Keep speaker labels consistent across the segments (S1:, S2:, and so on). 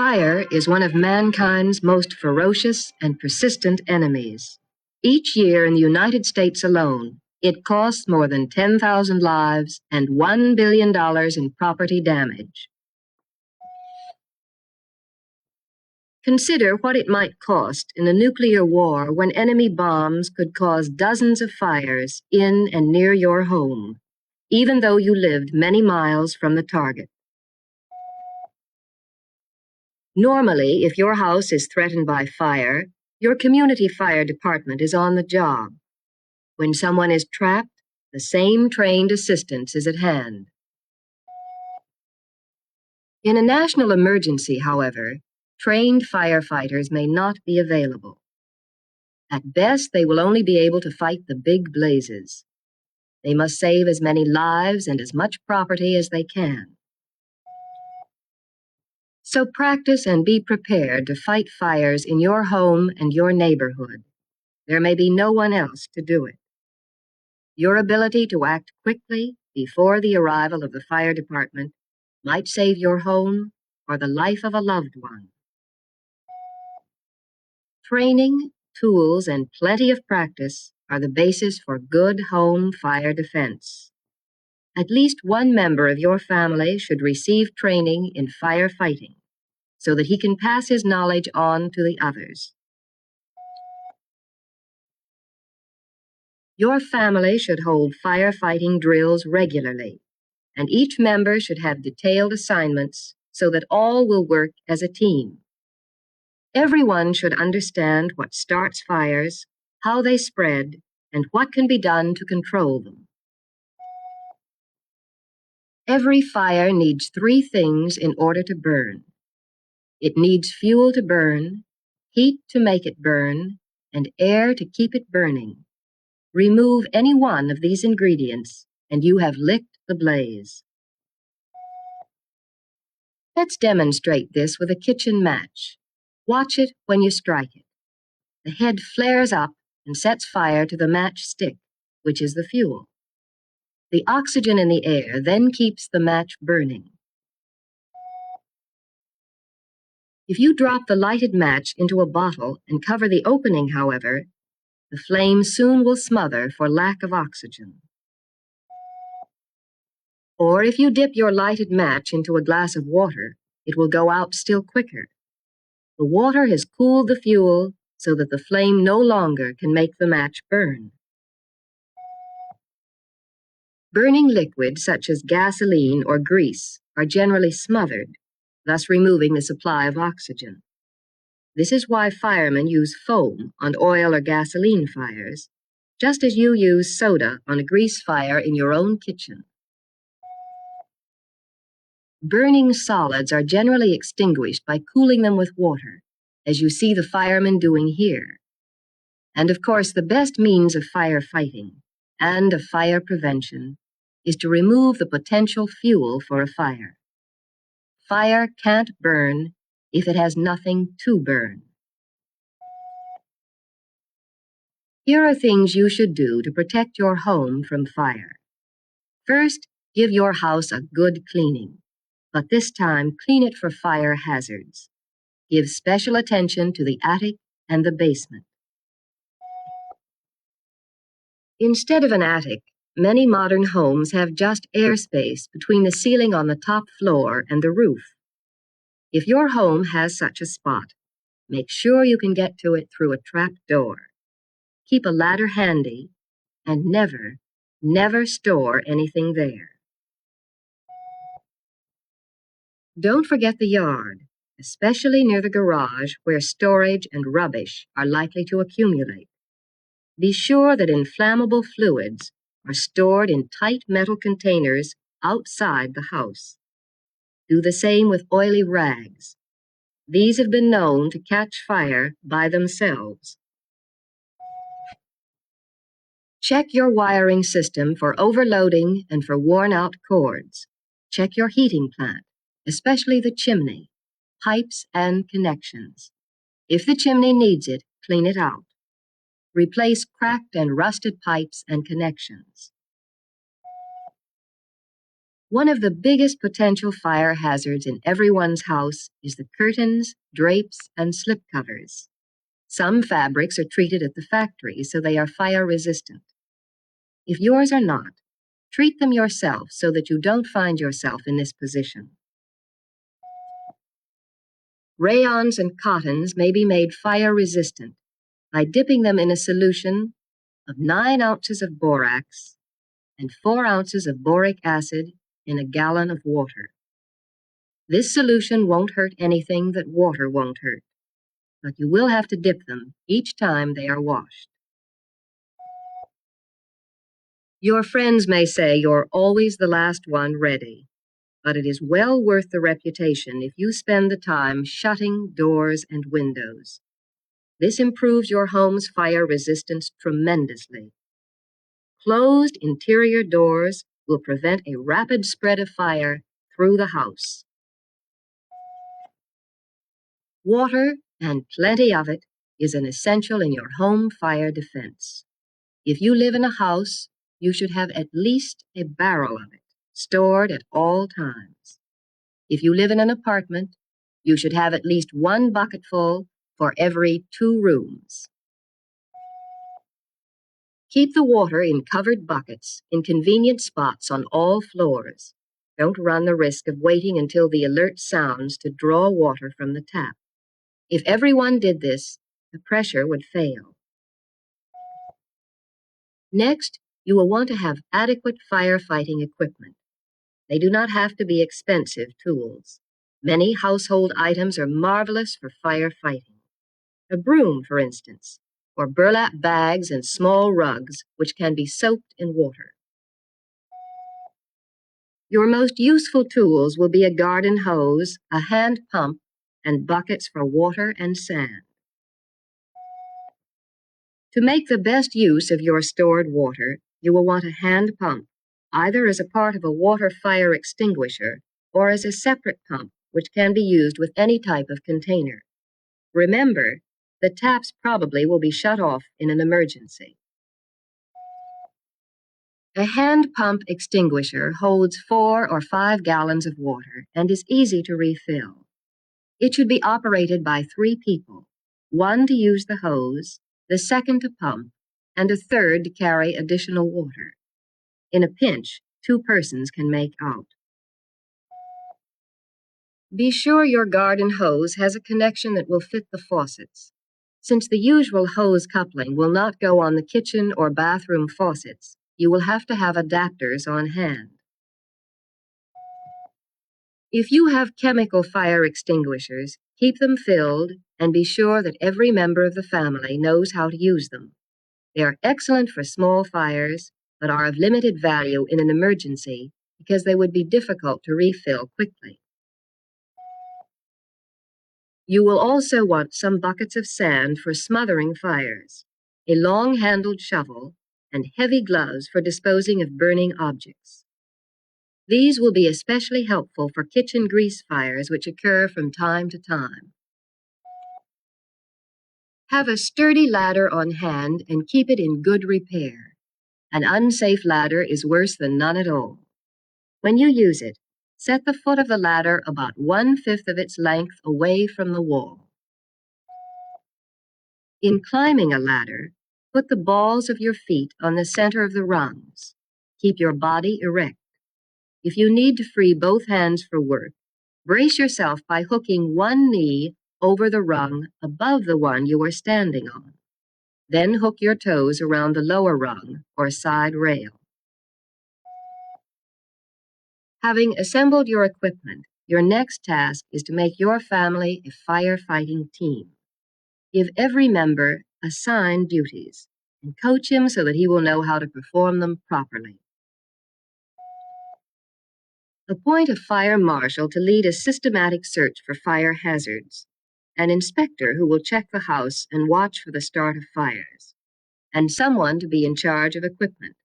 S1: Fire is one of mankind's most ferocious and persistent enemies. Each year in the United States alone, it costs more than 10,000 lives and $1 billion in property damage. Consider what it might cost in a nuclear war when enemy bombs could cause dozens of fires in and near your home, even though you lived many miles from the target. Normally, if your house is threatened by fire, your community fire department is on the job. When someone is trapped, the same trained assistance is at hand. In a national emergency, however, trained firefighters may not be available. At best, they will only be able to fight the big blazes. They must save as many lives and as much property as they can. So practice and be prepared to fight fires in your home and your neighborhood. There may be no one else to do it. Your ability to act quickly before the arrival of the fire department might save your home or the life of a loved one. Training, tools, and plenty of practice are the basis for good home fire defense. At least one member of your family should receive training in firefighting so that he can pass his knowledge on to the others. Your family should hold firefighting drills regularly, and each member should have detailed assignments so that all will work as a team. Everyone should understand what starts fires, how they spread, and what can be done to control them. Every fire needs 3 things in order to burn. It needs fuel to burn, heat to make it burn, and air to keep it burning. Remove any one of these ingredients, and you have licked the blaze. Let's demonstrate this with a kitchen match. Watch it when you strike it. The head flares up and sets fire to the match stick, which is the fuel. The oxygen in the air then keeps the match burning. If you drop the lighted match into a bottle and cover the opening, however, the flame soon will smother for lack of oxygen. Or if you dip your lighted match into a glass of water, it will go out still quicker. The water has cooled the fuel so that the flame no longer can make the match burn. Burning liquids such as gasoline or grease are generally smothered, thus removing the supply of oxygen. This is why firemen use foam on oil or gasoline fires, just as you use soda on a grease fire in your own kitchen. Burning solids are generally extinguished by cooling them with water, as you see the firemen doing here. And of course, the best means of firefighting and of fire prevention is to remove the potential fuel for a fire. Fire can't burn if it has nothing to burn. Here are things you should do to protect your home from fire. First, give your house a good cleaning, but this time clean it for fire hazards. Give special attention to the attic and the basement. Instead of an attic, many modern homes have just airspace between the ceiling on the top floor and the roof. If your home has such a spot, make sure you can get to it through a trap door. Keep a ladder handy, and never store anything there. Don't forget the yard, especially near the garage where storage and rubbish are likely to accumulate. Be sure that inflammable fluids are stored in tight metal containers outside the house. Do the same with oily rags. These have been known to catch fire by themselves. Check your wiring system for overloading and for worn-out cords. Check your heating plant, especially the chimney, pipes, and connections. If the chimney needs it, clean it out. Replace cracked and rusted pipes and connections. One of the biggest potential fire hazards in everyone's house is the curtains, drapes, and slipcovers. Some fabrics are treated at the factory so they are fire resistant. If yours are not, treat them yourself so that you don't find yourself in this position. Rayons and cottons may be made fire resistant by dipping them in a solution of 9 ounces of borax and 4 ounces of boric acid in a gallon of water. This solution won't hurt anything that water won't hurt, but you will have to dip them each time they are washed. Your friends may say you're always the last one ready, but it is well worth the reputation if you spend the time shutting doors and windows. This improves your home's fire resistance tremendously. Closed interior doors will prevent a rapid spread of fire through the house. Water, and plenty of it, is an essential in your home fire defense. If you live in a house, you should have at least a barrel of it stored at all times. If you live in an apartment, you should have at least 1 bucketful for every 2 rooms. Keep the water in covered buckets in convenient spots on all floors. Don't run the risk of waiting until the alert sounds to draw water from the tap. If everyone did this, the pressure would fail. Next, you will want to have adequate firefighting equipment. They do not have to be expensive tools. Many household items are marvelous for firefighting. A broom, for instance, or burlap bags and small rugs which can be soaked in water. Your most useful tools will be a garden hose, a hand pump, and buckets for water and sand. To make the best use of your stored water, you will want a hand pump, either as a part of a water fire extinguisher or as a separate pump which can be used with any type of container. Remember, the taps probably will be shut off in an emergency. A hand pump extinguisher holds 4 or 5 gallons of water and is easy to refill. It should be operated by 3 people, 1 to use the hose, the second to pump, and a third to carry additional water. In a pinch, 2 persons can make out. Be sure your garden hose has a connection that will fit the faucets. Since the usual hose coupling will not go on the kitchen or bathroom faucets, you will have to have adapters on hand. If you have chemical fire extinguishers, keep them filled and be sure that every member of the family knows how to use them. They are excellent for small fires, but are of limited value in an emergency because they would be difficult to refill quickly. You will also want some buckets of sand for smothering fires, a long-handled shovel, and heavy gloves for disposing of burning objects. These will be especially helpful for kitchen grease fires which occur from time to time. Have a sturdy ladder on hand and keep it in good repair. An unsafe ladder is worse than none at all. When you use it, set the foot of the ladder about 1/5 of its length away from the wall. In climbing a ladder, put the balls of your feet on the center of the rungs. Keep your body erect. If you need to free both hands for work, brace yourself by hooking one knee over the rung above the one you are standing on. Then hook your toes around the lower rung or side rail. Having assembled your equipment, your next task is to make your family a firefighting team. Give every member assigned duties and coach him so that he will know how to perform them properly. Appoint a fire marshal to lead a systematic search for fire hazards, an inspector who will check the house and watch for the start of fires, and someone to be in charge of equipment.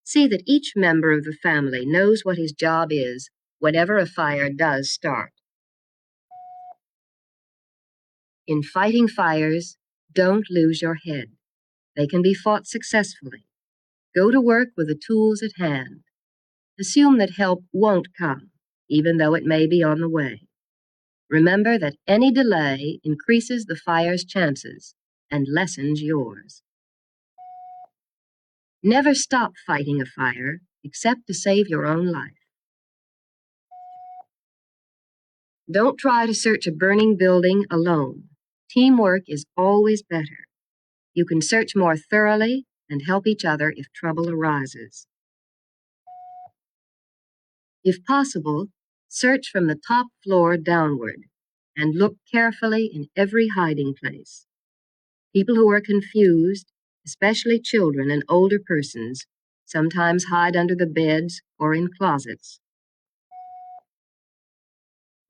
S1: See that each member of the family knows what his job is whenever a fire does start. In fighting fires, don't lose your head. They can be fought successfully. Go to work with the tools at hand. Assume that help won't come, even though it may be on the way. Remember that any delay increases the fire's chances and lessens yours. Never stop fighting a fire except to save your own life. Don't try to search a burning building alone. Teamwork is always better. You can search more thoroughly and help each other if trouble arises. If possible, search from the top floor downward and look carefully in every hiding place. People who are confused, especially children and older persons, sometimes hide under the beds or in closets.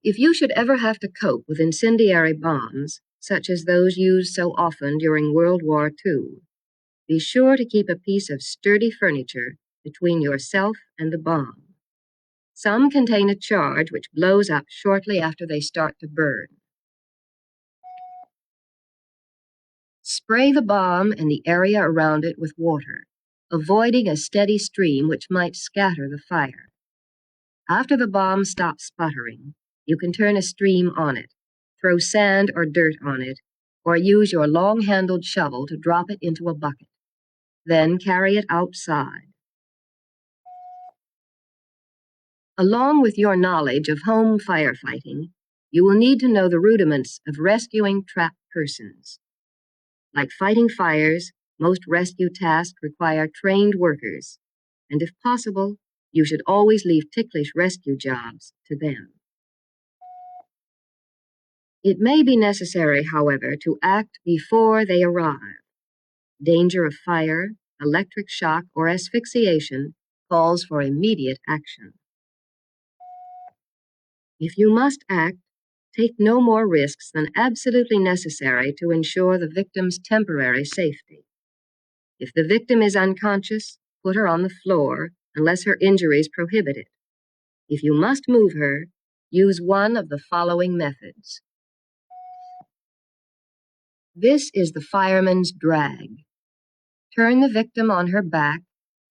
S1: If you should ever have to cope with incendiary bombs, such as those used so often during World War II, be sure to keep a piece of sturdy furniture between yourself and the bomb. Some contain a charge which blows up shortly after they start to burn. Spray the bomb and the area around it with water, avoiding a steady stream which might scatter the fire. After the bomb stops sputtering, you can turn a stream on it, throw sand or dirt on it, or use your long-handled shovel to drop it into a bucket. Then carry it outside. Along with your knowledge of home firefighting, you will need to know the rudiments of rescuing trapped persons. Like fighting fires, most rescue tasks require trained workers, and if possible, you should always leave ticklish rescue jobs to them. It may be necessary, however, to act before they arrive. Danger of fire, electric shock, or asphyxiation calls for immediate action. If you must act, take no more risks than absolutely necessary to ensure the victim's temporary safety. If the victim is unconscious, put her on the floor unless her injuries prohibit it. If you must move her, use one of the following methods. This is the fireman's drag. Turn the victim on her back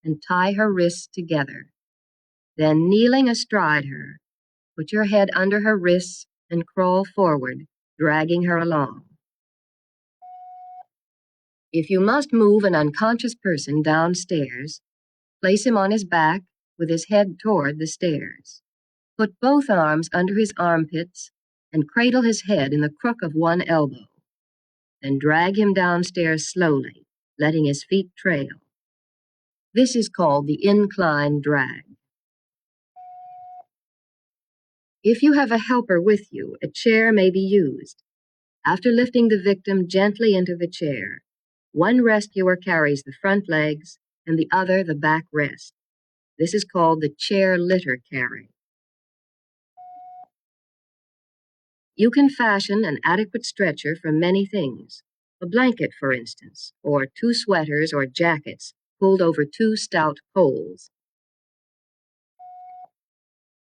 S1: and tie her wrists together. Then, kneeling astride her, put your head under her wrists and crawl forward, dragging her along. If you must move an unconscious person downstairs, place him on his back with his head toward the stairs. Put both arms under his armpits and cradle his head in the crook of one elbow. Then drag him downstairs slowly, letting his feet trail. This is called the incline drag. If you have a helper with you, a chair may be used. After lifting the victim gently into the chair, one rescuer carries the front legs and the other the back rest. This is called the chair litter carry. You can fashion an adequate stretcher from many things. A blanket, for instance, or 2 sweaters or jackets pulled over 2 stout poles.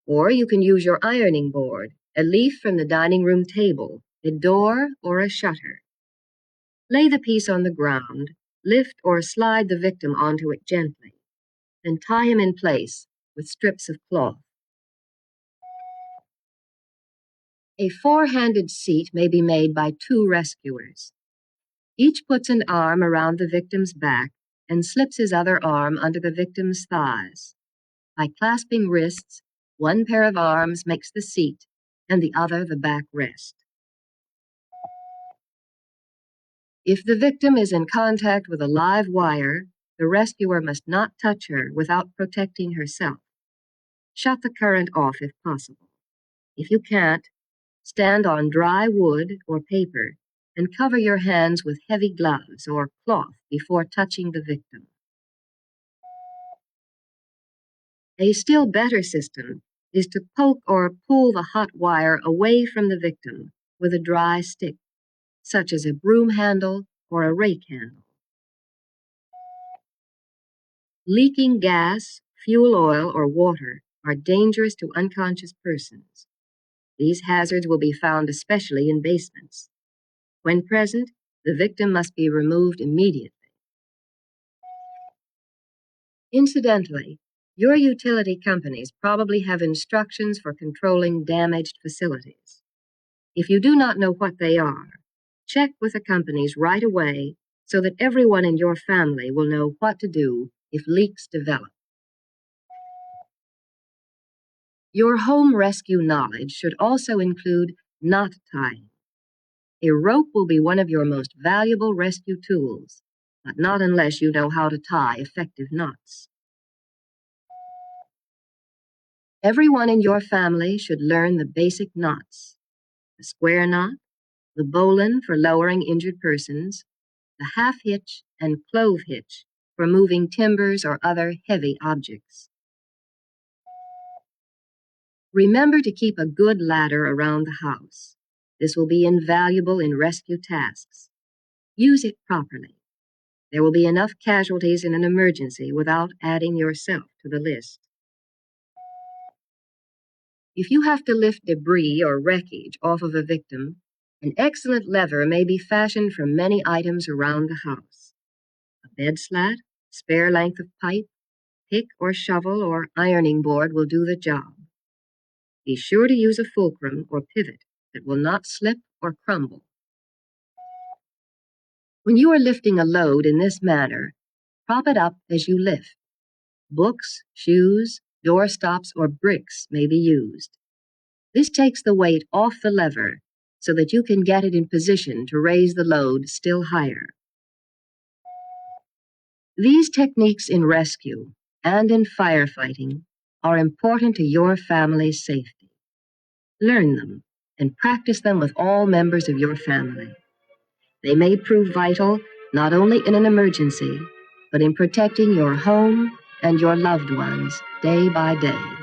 S1: Or you can use your ironing board, a leaf from the dining room table, a door, or a shutter. Lay the piece on the ground, lift or slide the victim onto it gently, and tie him in place with strips of cloth. A 4-handed seat may be made by 2 rescuers. Each puts an arm around the victim's back and slips his other arm under the victim's thighs. By clasping wrists, one pair of arms makes the seat and the other the back rest. If the victim is in contact with a live wire, the rescuer must not touch her without protecting herself. Shut the current off if possible. If you can't, stand on dry wood or paper and cover your hands with heavy gloves or cloth before touching the victim. A still better system is to poke or pull the hot wire away from the victim with a dry stick, such as a broom handle or a rake handle. Leaking gas, fuel oil, or water are dangerous to unconscious persons. These hazards will be found especially in basements. When present, the victim must be removed immediately. Incidentally, Your utility companies probably have instructions for controlling damaged facilities. If you do not know what they are, check with the companies right away so that everyone in your family will know what to do if leaks develop. Your home rescue knowledge should also include knot tying. A rope will be one of your most valuable rescue tools, but not unless you know how to tie effective knots. Everyone in your family should learn the basic knots: the square knot, the bowline for lowering injured persons, the half hitch and clove hitch for moving timbers or other heavy objects. Remember to keep a good ladder around the house. This will be invaluable in rescue tasks. Use it properly. There will be enough casualties in an emergency without adding yourself to the list. If you have to lift debris or wreckage off of a victim, an excellent lever may be fashioned from many items around the house. A bed slat, spare length of pipe, pick or shovel or ironing board will do the job. Be sure to use a fulcrum or pivot that will not slip or crumble. When you are lifting a load in this manner, prop it up as you lift. Books, shoes, door stops, or bricks may be used. This takes the weight off the lever so that you can get it in position to raise the load still higher. These techniques in rescue and in firefighting are important to your family's safety. Learn them and practice them with all members of your family. They may prove vital not only in an emergency, but in protecting your home and your loved ones day by day.